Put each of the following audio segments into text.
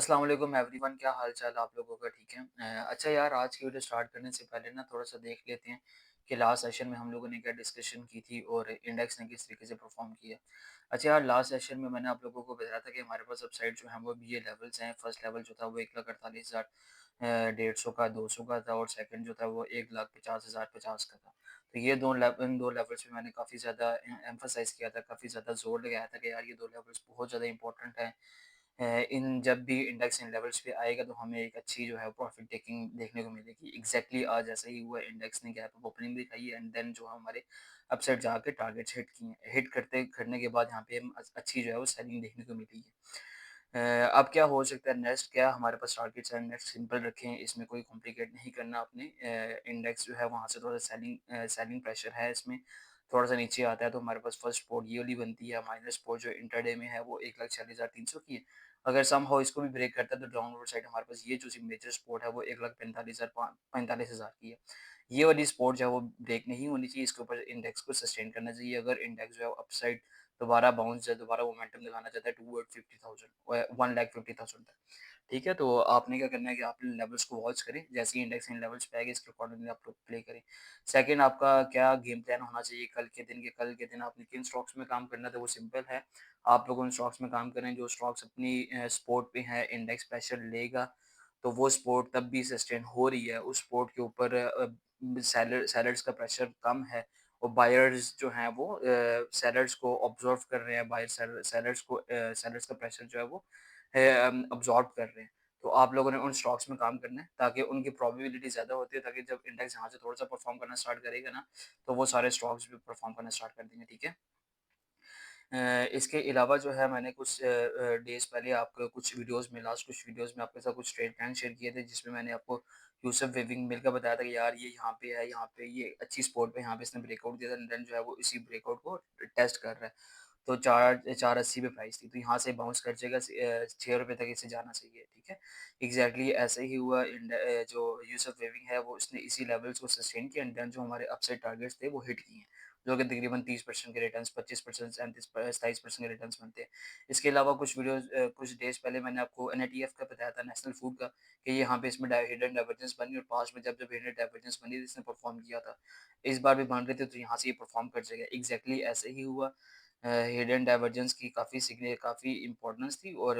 अस्सलाम वालेकुम एवरीवन, क्या हाल चाल आप लोगों का? ठीक है। अच्छा यार, आज की वीडियो स्टार्ट करने से पहले ना थोड़ा सा देख लेते हैं कि लास्ट सेशन में हम लोगों ने क्या डिस्कशन की थी और इंडेक्स ने किस तरीके से परफॉर्म किया। अच्छा यार, लास्ट सेशन में मैंने आप लोगों को बताया था कि हमारे पास वेबसाइट जो है वो भी ये लेवल्स हैं। फर्स्ट लेवल जो था वो 1,48,000 150 का 200 का था, और सेकंड जो था वो 1,50,050 का था। तो ये इन दो लेवल्स पे मैंने काफ़ी ज़्यादा एम्फोसाइज किया था, काफ़ी ज़्यादा जोर लगाया था कि यार ये दो लेवल्स बहुत ज़्यादा इंपॉर्टेंट है। इन जब भी इंडेक्स इन लेवल्स पे आएगा तो हमें एक अच्छी जो है प्रॉफिट टेकिंग देखने को मिलेगी। एग्जैक्टली आज ऐसा ही हुआ, इंडेक्स ने गैप अप ओपनिंग दिखाई है एंड देन जो हमारे अपसाइड जाके टारगेट्स हिट किए हैं। हिट करने के बाद यहाँ पे हम अच्छी जो है वो सेलिंग देखने को मिली है। अब क्या हो सकता है नेक्स्ट, क्या हमारे पास टारगेट्स हैं, नेक्स्ट सिंपल रखें, इसमें कोई कॉम्प्लिकेट नहीं करना आपने। इंडेक्स जो है वहाँ से थोड़ा सेलिंग प्रेशर है इसमें, थोड़ा सा नीचे आता है तो हमारे पास फर्स्ट सपोर्ट ये वाली बनती है। माइनस सपोर्ट जो इंटरडे में है वो 1,46,300 की है। अगर समहाउ इसको भी ब्रेक करता है तो डाउनवर्ड साइड हमारे पास ये जो मेजर सपोर्ट है वो 1,45,000 की है। ये वाली सपोर्ट जो है वो ब्रेक नहीं होनी चाहिए, इसके ऊपर इंडेक्स को सस्टेन करना चाहिए। अगर इंडेक्स जो है अपसाइड दोबारा बाउंस या दोबारा मोमेंटम दिखाना चाहता है टूवर्ड 50,000 1,50,000 तक, ठीक है? तो आपने क्या करना है कि आप लेवल्स को वॉच करें, जैसे ही इंडेक्स इन लेवल्स पे आएगा इसके अकॉर्डिंगली आप लोग प्ले करें। सेकंड, आपका क्या गेम प्लान होना चाहिए कल के दिन आपने किन स्टॉक्स में काम करना था, वो सिंपल है। आप लोग उन स्टॉक्स में काम करें जो स्टॉक्स अपनी सपोर्ट पे हैं, इंडेक्स प्रेशर लेगा तो वो सपोर्ट तब भी सस्टेन हो रही है, उस सपोर्ट के ऊपर सेलर्स का प्रेशर कम है और बायर्स जो हैं वो सेलर्स को ऑब्जर्व कर रहे हैं, सेलर्स का प्रेशर जो है वो अब्जॉर्ब कर रहे हैं। तो आप लोगों ने उन स्टॉक्स में काम करना है ताकि उनकी प्रोबेबिलिटी ज़्यादा होती है, ताकि जब इंडेक्स यहाँ से थोड़ा-सा परफॉर्म करना स्टार्ट करेगा ना, तो वो सारे स्टॉक्स भी परफॉर्म करना स्टार्ट कर देंगे, ठीक है? इसके अलावा जो है मैंने कुछ डेज़ पहले आपको कुछ वीडियोज़ में लास्ट कुछ वीडियोज़ में आपके साथ कुछ ट्रेड प्लान शेयर किए थे, जिसमें मैंने आपको यूसुफ वेविंग मिल का बताया था कि यार ये यहाँ पे है, यहाँ पे ये अच्छी स्पॉट पे यहाँ पे इसने ब्रेकआउट दिया था एंड देन जो है वो इसी ब्रेकआउट को टेस्ट कर रहा है। तो 480 पे प्राइस थी, तो यहाँ से बाउंस कर जाएगा, ₹6 तक इसे जाना चाहिए, ठीक है? एग्ज़ैक्टली ऐसे ही हुआ। जो यूसुफ वेविंग है वो उसने इसी लेवल्स को सस्टेन किया एंड देन जो हमारे अपसाइड टारगेट्स थे वो हिट किए हैं, जो कि तकरीबन 30% के रिटर्न्स, 25%, 27% के रिटर्न्स बनते हैं। इसके अलावा कुछ डेज़ पहले मैंने आपको एनएटीएफ का बताया था, नेशनल फूड का, कि यहाँ पे इसमें हिडन डाइवर्जेंस बनी और पास्ट में जब हिडन डाइवर्जेंस बनी थी इसने परफॉर्म किया था। इस बार भी बन रहे थे तो यहाँ से ये परफॉर्म कर जाएगा। एग्ज़ैक्टली ऐसे ही हुआ। हिडन डाइवर्जेंस की काफ़ी इम्पोर्टेंस थी और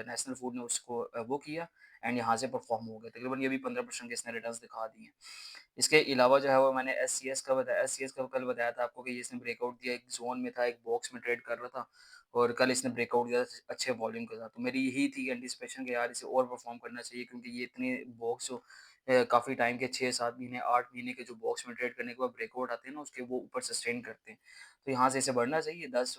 नेशनल फूड ने उसको वो किया एंड यहाँ से परफॉर्म हो गया। तकरीबन ये भी 15% के इसने रिटर्न्स दिखा दिए हैं। इसके अलावा जो है वो मैंने एससीएस का कल बताया था आपको कि ये इसने ब्रेकआउट दिया, एक ज़ोन में था, एक बॉक्स में ट्रेड कर रहा था और कल इसने ब्रेकआउट दिया था अच्छे वॉल्यूम के साथ। तो मेरी यही थी एंटिसिपेशन कि यार इसे और परफॉर्म करना चाहिए, क्योंकि ये इतने बॉक्स जो काफ़ी टाइम के 6-7 महीने 8 महीने के जो बॉक्स में ट्रेड करने के बाद ब्रेकआउट आते हैं ना, उसके वो ऊपर सस्टेन करते हैं। तो यहाँ से इसे बढ़ना चाहिए, ₹10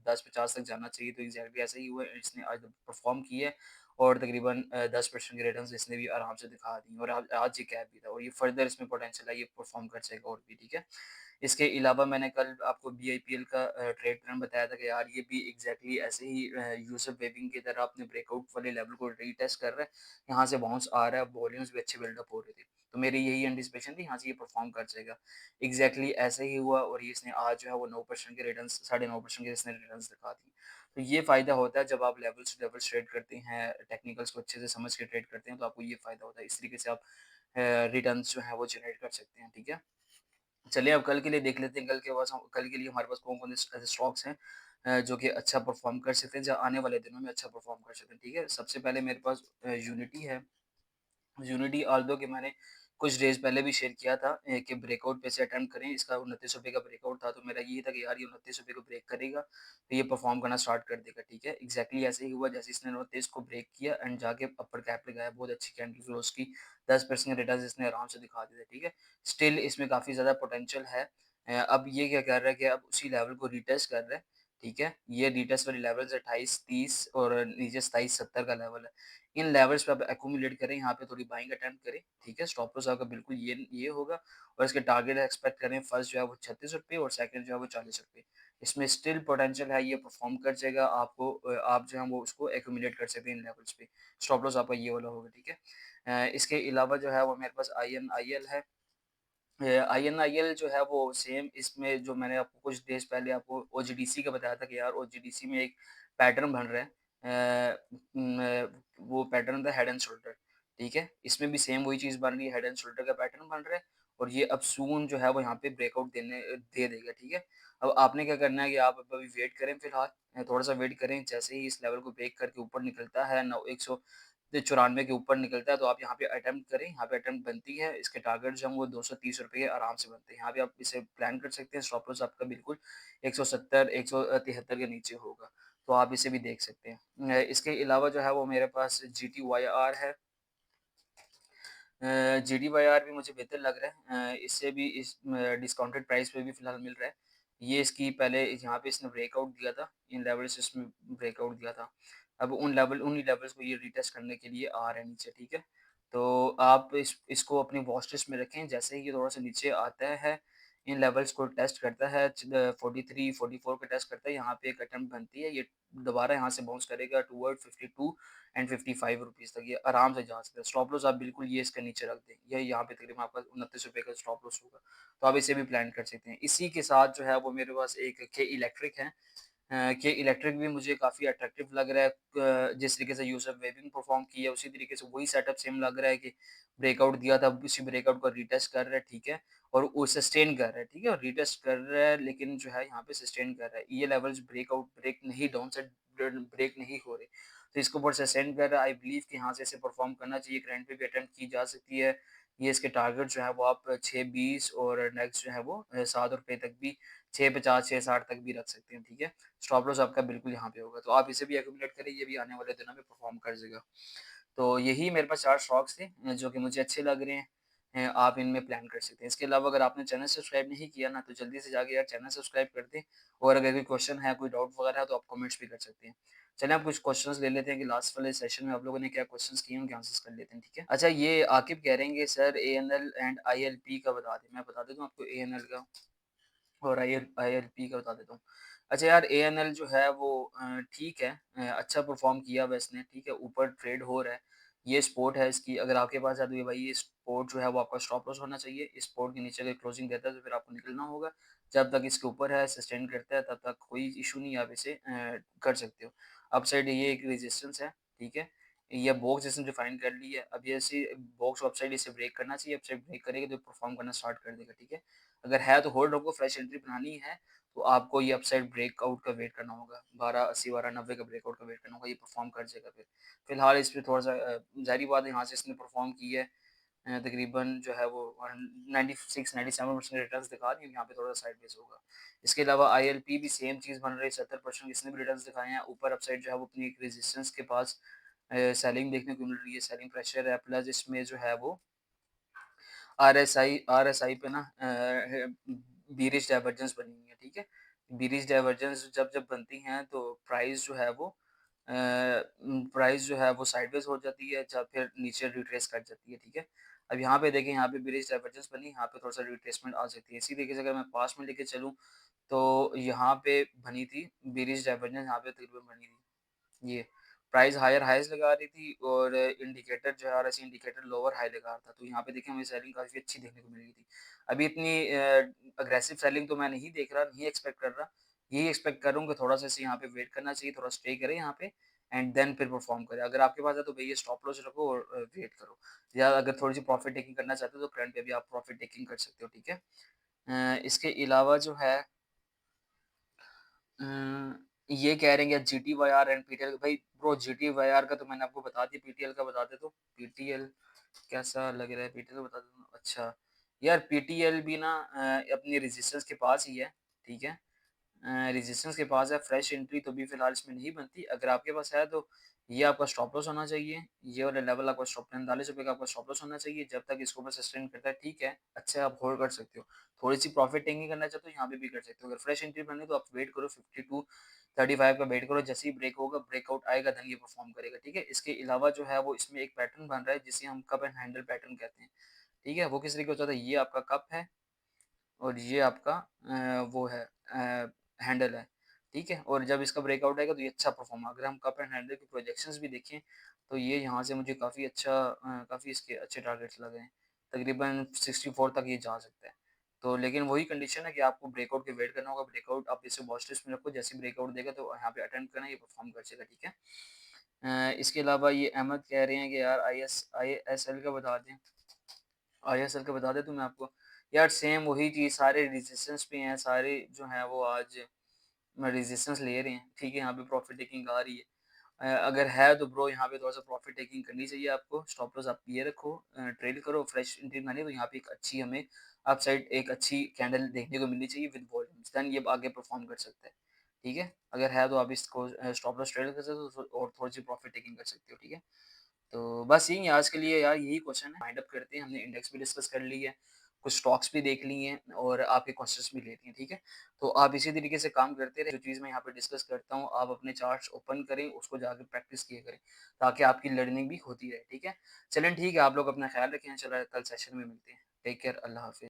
10.50 तक जाना चाहिए। तो एग्जैक्टली ऐसा ही हुआ, इसने आज परफॉर्म किया है और तकरीबन 10% के रिटर्न्स इसने भी आराम से दिखा दी और आज ये कैप भी था और ये फर्दर इसमें पोटेंशियल है, ये परफॉर्म कर जाएगा और भी, ठीक है। इसके अलावा मैंने कल आपको बीआईपीएल का ट्रेड प्लान बताया था कि यार ये भी एग्जैक्टली ऐसे ही यूसुफ वेबिंग की तरह अपने ब्रेकआउट वाले लेवल को रीटेस्ट कर रहा है, यहाँ से बाउंस आ रहा है, वॉल्यूम्स भी अच्छे बिल्डअप हो रहे थे। तो मेरी यही एंटिसिपेशन थी यहाँ से ये परफॉर्म कर जाएगा। एग्जैक्टली ऐसे ही हुआ और ये इसने आज जो है वो 9% के रिटर्न्स, 9.5% के इसने रिटर्न्स दिखा दिए। तो ये फ़ायदा होता है जब आप लेवल्स टू लेवल्स ट्रेड करते हैं, टेक्निकल्स को अच्छे से समझ के ट्रेड करते हैं, तो आपको ये फ़ायदा होता है। इस तरीके से आप रिटर्न्स जो है वो जनरेट कर सकते हैं, ठीक है? चलिए अब कल के लिए देख लेते हैं, कल के लिए हमारे पास कौन-कौन से ऐसे स्टॉक्स हैं जो कि अच्छा परफ़ॉर्म कर सकते हैं, जो आने वाले दिनों में अच्छा परफ़ॉर्म कर सकते हैं, ठीक है? सबसे पहले मेरे पास यूनिटी है। यूनिटी ऑल्दो कि मैंने कुछ डेज़ पहले भी शेयर किया था कि ब्रेकआउट पे से अटेम्प्ट करें, इसका ₹29 का ब्रेकआउट था, तो मेरा ये था कि यार ये ₹29 को ब्रेक करेगा, तो ये परफ़ॉर्म करना स्टार्ट कर देगा, ठीक है? एग्ज़ैक्टली ऐसे ही हुआ, जैसे इसने 29 को ब्रेक किया एंड जाके अपर कैप लगाया, बहुत अच्छी कैंडल क्लोज़ की, 10% रिटर्न्स इसने आराम से दिखा दिए थे, ठीक है? स्टिल इसमें काफ़ी ज़्यादा पोटेंशियल है। अब ये क्या कर रहा है कि अब उसी लेवल को रीटेस्ट कर रहा है, ठीक है? ये रीटेस्ट वाली लेवल्स 28-30 और नीचे 27-70 का लेवल है। इन लेवल्स पे आप एक्यूमुलेट करें, यहाँ पे थोड़ी बाइंग अटेम्प्ट करें, ठीक है? स्टॉप लॉस आपका बिल्कुल ये होगा और इसके टारगेट एक्सपेक्ट करें, फर्स्ट जो है वो ₹36 और सेकंड जो है वो ₹40। इसमें स्टिल पोटेंशियल है, ये परफॉर्म कर जाएगा, आप जो है वो उसको एक्यूमुलेट कर सकते हैं इन लेवल्स पे। स्टॉप लॉस आपका ये वाला होगा, ठीक है? इसके अलावा जो है वो मेरे पास आईएनआईएल है। आईएनआईएल जो है वो सेम, इसमें जो मैंने आपको कुछ डेज़ पहले आपको ओजीडीसी का बताया था कि यार ओजीडीसी में एक पैटर्न बन रहा है। वो पैटर्न था हेड एंड शोल्डर, ठीक है? इसमें भी सेम वही चीज़ बन रही है, हेड एंड शोल्डर का पैटर्न बन रहा है और ये अब सून जो है वो यहाँ पे ब्रेकआउट दे देगा, ठीक है? अब आपने क्या करना है कि आप अब अभी वेट करें फिलहाल, थोड़ा-सा वेट करें, जैसे ही इस लेवल को ब्रेक करके ऊपर निकलता है, नौ 194 के ऊपर निकलता है, तो आप यहाँ पे अटेम्प्ट करें, यहाँ पे अटेम्प्ट बनती है, इसके टारगेट जो हैं वो ₹230 आराम से बनते हैं। यहाँ पे आप इसे प्लान कर सकते हैं, स्टॉप लॉस आपका बिल्कुल 170 173 के नीचे होगा, तो आप इसे भी देख सकते हैं। इसके अलावा जो है वो मेरे पास GTYR है। GDYR भी मुझे बेहतर लग रहा है। इससे भी डिस्काउंटेड प्राइस पे भी फ़िलहाल मिल रहा है। ये इसकी पहले यहाँ पे इसने ब्रेकआउट दिया था, इन लेवल से इसमें ब्रेकआउट दिया था। अब उन्हीं लेवल्स को ये रीटेस्ट करने के लिए आ रहा है नीचे, ठीक है? तो आप इसको अपनी वॉच लिस्ट में रखें, जैसे ही ये थोड़ा-सा नीचे आता है, इन लेवल्स को टेस्ट करता है, 43, 44 को टेस्ट करता है, यहाँ पे एक अटेम्प्ट बनती है, ये दोबारा यहाँ से बाउंस करेगा टुवर्ड 52 एंड ₹55 तक, ये आराम से जा सकता है। स्टॉप लॉस आप बिल्कुल ये इसके नीचे रख दें, ये यहाँ पे तकरीबन आपका ₹29 का स्टॉप लॉस होगा, तो आप इसे भी प्लान कर सकते हैं। इसी के साथ जो है वो मेरे पास एक के इलेक्ट्रिक है। कि इलेक्ट्रिक भी मुझे काफ़ी अट्रैक्टिव लग रहा है। जिस तरीके से यूसुफ वेबिंग परफॉर्म की है, उसी तरीके से वही सेटअप सेम लग रहा है कि ब्रेकआउट दिया था, उसी ब्रेकआउट को रीटेस्ट कर रहा है, ठीक है? और वो सस्टेन कर रहा है, ठीक है? और रीटेस्ट कर रहा है, लेकिन जो है यहाँ पे सस्टेन कर रहा है। ये लेवल्स ब्रेक नहीं, डाउन साइड ब्रेक नहीं हो रहे, तो इसको ऊपर सस्टेन कर रहा है। आई बिलीव कि यहाँ से इसे परफॉर्म करना चाहिए, करंट पे भी अटेम्प्ट की जा सकती है। ये इसके टारगेट जो है वो आप 6.20 और नेक्स्ट जो है वो ₹7 तक भी, 6.50 6.60 तक भी रख सकते हैं, ठीक है? स्टॉप लॉस आपका बिल्कुल यहाँ पे होगा, तो आप इसे भी एक्यूमुलेट करें, ये भी आने वाले दिनों में परफॉर्म कर जाएगा। तो यही मेरे पास 4 स्टॉक्स थे जो कि मुझे अच्छे लग रहे हैं। आप इनमें प्लान कर सकते हैं। इसके अलावा अगर आपने चैनल सब्सक्राइब नहीं किया ना, तो जल्दी से जाके यार चैनल सब्सक्राइब कर दें, और अगर कोई क्वेश्चन है, कोई डाउट वगैरह है, तो आप कमेंट्स भी कर सकते हैं। चलिए आप कुछ क्वेश्चंस ले लेते हैं कि लास्ट वाले सेशन में आप लोगों ने क्या क्वेश्चंस किए हैं, उनके आंसर्स कर लेते हैं, ठीक है? अच्छा, ये आकिब कह रहे हैं कि सर एएनएल एंड आईएलपी का बता दें। मैं बता देता हूँ आपको एएनएल का और आईएलपी का बता देता हूँ। अच्छा यार, एएनएल जो है वो ठीक है, अच्छा परफ़ॉर्म किया हुआ इसने, ठीक है, ऊपर ट्रेड हो रहा है। ये सपोर्ट है इसकी, अगर आपके पास है तो ये भाई ये सपोर्ट जो है वो आपका स्टॉप लॉस होना चाहिए। इस सपोर्ट के नीचे अगर क्लोजिंग देता है तो फिर आपको निकलना होगा। जब तक इसके ऊपर है, सस्टेन करता है, तब तक कोई इश्यू नहीं है, आप इसे कर सकते हो। अपसाइड ये एक रेजिस्टेंस है, ठीक है? ये बॉक्स इसने डिफाइन कर ली है। अब ये ऐसी बॉक्स को अपसाइड इसे ब्रेक करना चाहिए, अपसाइड ब्रेक करेगा तो परफ़ॉर्म करना स्टार्ट कर देगा, ठीक है? अगर है तो होल्ड रखो, फ्रेश एंट्री बनानी है तो आपको ये अपसाइड ब्रेकआउट का वेट करना होगा। 1280 1290 का ब्रेकआउट का वेट करना होगा, ये परफ़ॉर्म कर जाएगा फिर। फिलहाल इस पे थोड़ा-सा ज़ाहिर-सी बात है, यहाँ से इसने परफ़ॉर्म की है, तकरीबन जो है वो 96-97% रिटर्न्स दिखा रही है, यहाँ पे थोड़ा-सा साइडवेज़ होगा। इसके अलावा आईएलपी भी सेम चीज़ बन रही है, 70% इसने भी रिटर्न्स दिखाए हैं। ऊपर अपसाइड जो है वो अपनी एक रेजिस्टेंस के पास सेलिंग देखने को मिल रही है, सेलिंग प्रेशर है, प्लस इसमें जो है वो आरएसआई पे ना बीरिश डाइवर्जेंस बनी हुई है, ठीक है? बीरिश डाइवर्जेंस जब-जब बनती हैं तो प्राइस जो है वो साइडवेज़ हो जाती है, जब फिर नीचे रिट्रेस कर जाती है, ठीक है? अब यहाँ पे देखें, यहाँ पे बीरिश डाइवर्जेंस बनी, यहाँ पे थोड़ा-सा रिट्रेसमेंट आ सकती है। इसी तरीके से अगर मैं पास में लेके चलूँ, तो यहाँ पे बनी थी बीरिश डाइवर्जेंस, यहाँ पे तकरीबन बनी थी। ये प्राइस हायर हाईज़ लगा रही थी और इंडिकेटर जो है आरएसआई इंडिकेटर लोअर हाई लगा रहा था। तो यहाँ पे देखिए हमें सेलिंग काफ़ी अच्छी देखने को मिल रही थी। अभी इतनी अग्रेसिव सेलिंग तो मैं नहीं देख रहा, नहीं एक्सपेक्ट कर रहा। यही एक्सपेक्ट कर रहा हूँ कि थोड़ा-सा इसे यहाँ पे वेट करना चाहिए, थोड़ा स्टे करे यहाँ पे एंड देन फिर परफ़ॉर्म करे। अगर आपके पास है तो भैया स्टॉप लॉस रखो और वेट करो। या अगर थोड़ी-सी प्रॉफ़िट टेकिंग करना चाहते हो तो करंट पे भी आप प्रॉफ़िट टेकिंग कर सकते हो, ठीक है? इसके अलावा जो है ये कह रहे हैं कि जीटीवाईआर एंड पीटीएल, भाई ब्रो जीटीवाईआर का तो मैंने आपको बता दिया, पीटीएल का बता देता हूँ। पीटीएल कैसा लग रहा है, पीटीएल का बता देता हूँ। अच्छा, यार पीटीएल भी ना अपनी रेजिस्टेंस के पास ही है, ठीक है? रेजिस्टेंस के पास है, फ्रेश एंट्री तो भी फिलहाल इसमें नहीं बनती। अगर आपके पास है तो ये आपका स्टॉप लॉस होना चाहिए। ये वाला लेवल आपका स्टॉप ₹45 का आपका स्टॉप लॉस होना चाहिए। जब तक इसको ऊपर सस्टेन करता है, ठीक है, अच्छा आप होल्ड कर सकते हो। थोड़ी-सी प्रॉफिट टेकिंग करना चाहते हो, यहाँ पे भी कर सकते हो। अगर फ्रेश एंट्री बननी है तो आप वेट करो, 52 35 का वेट करो, जैसे ही ब्रेक होगा, ब्रेकआउट आएगा, देन ये परफॉर्म करेगा, ठीक है? इसके अलावा जो है वो इसमें एक पैटर्न बन रहा है जिसे हम कप एंड हैंडल पैटर्न कहते हैं, ठीक है? वो किस तरीके से होता है, ये आपका कप है और ये आपका वो है हैंडल है, ठीक है? और जब इसका ब्रेकआउट आएगा तो ये अच्छा परफ़ॉर्म, अगर हम कप एंड हैंडल की प्रोजेक्शंस भी देखें, तो ये यहाँ से मुझे काफ़ी इसके अच्छे टारगेट्स लगे हैं। तकरीबन 64 तक ये जा सकता है। तो लेकिन वही कंडीशन है कि आपको ब्रेकआउट की वेट करना होगा, ब्रेकआउट आप इसे वॉच लिस्ट में रखो, जैसे ही ब्रेकआउट देगा तो यहाँ पे अटेंड करना, ये परफॉर्म कर जाएगा, ठीक है? इसके अलावा ये अहमद कह रहे हैं कि यार आईएसएल का बता दें। आईएसएल का बता दें तो मैं आपको, यार सेम वही चीज़, सारे रेजिस्टेंस पे हैं, सारे जो हैं वो आज रेजिस्टेंस ले रहे हैं, ठीक है? यहाँ पे प्रॉफिट टेकिंग आ रही है। अगर है तो ब्रो यहाँ पे थोड़ा-सा प्रॉफिट टेकिंग करनी चाहिए आपको, स्टॉप लॉस आप ये रखो, ट्रेड करो, फ्रेश एंट्री मारिए, तो यहाँ पे एक अच्छी हमें अपसाइड एक अच्छी कैंडल देखने को मिलनी चाहिए विद वॉल्यूम्स, देन ये आगे परफॉर्म कर सकता है, ठीक है? अगर है तो आप इसको स्टॉप लॉस ट्रेड कर सकते हो और थोड़ी-सी प्रॉफिट टेकिंग कर सकते हो, ठीक है? तो बस यही है आज के लिए यार, यही क्वेश्चन है। वाइंड अप करते हैं, हमने इंडेक्स भी डिस्कस कर ली है, कुछ स्टॉक्स भी देख लिए हैं और आपके क्वेश्चंस भी ले लिए हैं, ठीक है? तो आप इसी तरीके से काम करते रहें, जो चीज़ मैं यहाँ पे डिस्कस करता हूँ, आप अपने चार्ट्स ओपन करें, उसको जाके प्रैक्टिस किया करें, ताकि आपकी लर्निंग भी होती रहे, ठीक है? चलें ठीक है, आप लोग अपना ख़्याल रखें, चलो कल सेशन में मिलते हैं। टेक केयर, अल्लाह हाफ़िज़।